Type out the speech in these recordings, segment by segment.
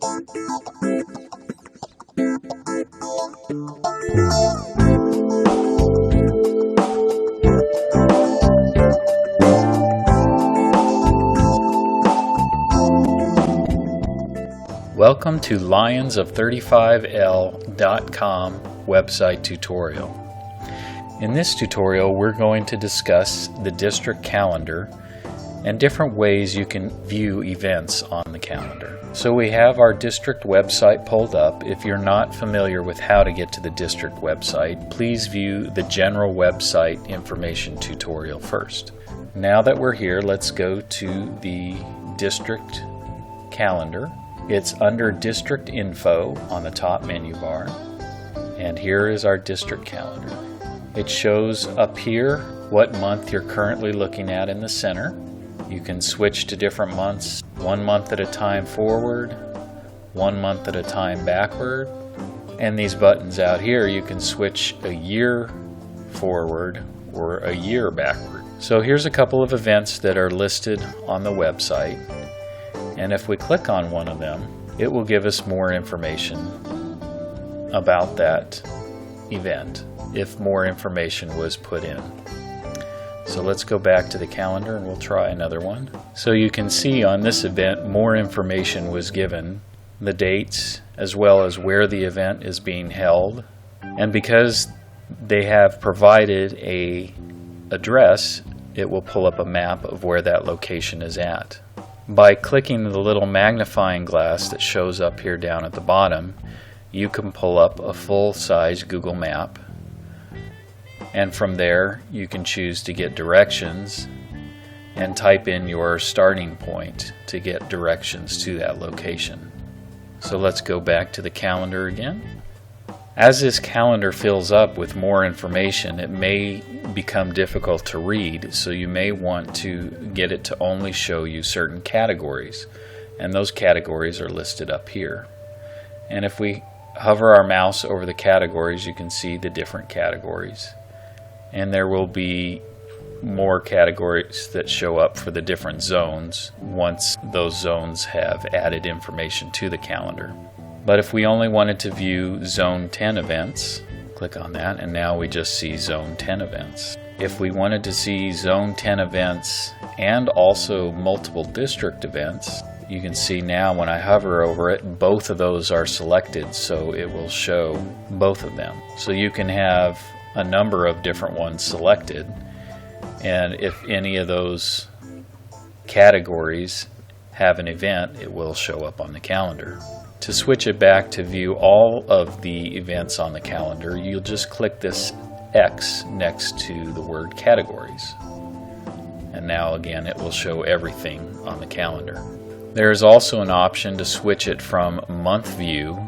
Welcome to LionsOf35L.com website tutorial. In this tutorial we're going to discuss the district calendar and different ways you can view events on the calendar. So we have our district website pulled up. If you're not familiar with how to get to the district website, please view the general website information tutorial first. Now that we're here, let's go to the district calendar. It's under District Info on the top menu bar, and here is our district calendar. It shows up here what month you're currently looking at in the center. You can switch to different months, 1 month at a time forward, 1 month at a time backward, and these buttons out here you can switch a year forward or a year backward. So here's a couple of events that are listed on the website. And if we click on one of them, it will give us more information about that event if more information was put in. So let's go back to the calendar and we'll try another one. So you can see on this event more information was given, the dates as well as where the event is being held. And because they have provided an address, it will pull up a map of where that location is at. By clicking the little magnifying glass that shows up here down at the bottom, you can pull up a full-size Google map, and from there you can choose to get directions and type in your starting point to get directions to that location. So let's go back to the calendar again. As this calendar fills up with more information, it may become difficult to read, so you may want to get it to only show you certain categories, and those categories are listed up here. And if we hover our mouse over the categories, you can see the different categories, and there will be more categories that show up for the different zones once those zones have added information to the calendar. But if we only wanted to view Zone 10 events, click on that, and now we just see Zone 10 events. If we wanted to see Zone 10 events and also multiple district events, you can see now when I hover over it, both of those are selected, so it will show both of them. So you can have a number of different ones selected, and if any of those categories have an event, it will show up on the calendar. To switch it back to view all of the events on the calendar, you'll just click this X next to the word categories. And now again it will show everything on the calendar. There is also an option to switch it from month view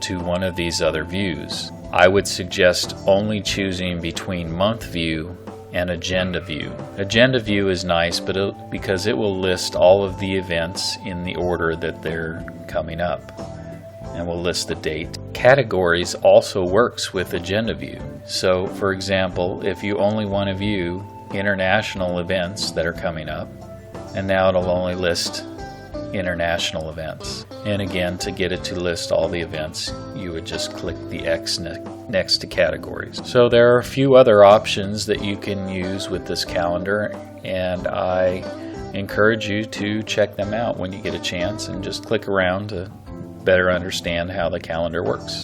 to one of these other views. I would suggest only choosing between month view and agenda view. Agenda view is nice because it will list all of the events in the order that they're coming up and will list the date. Categories also works with agenda view. So for example, if you only want to view international events that are coming up, and now it'll only list international events. And again, to get it to list all the events, you would just click the X next to categories. So there are a few other options that you can use with this calendar, and I encourage you to check them out when you get a chance and just click around to better understand how the calendar works.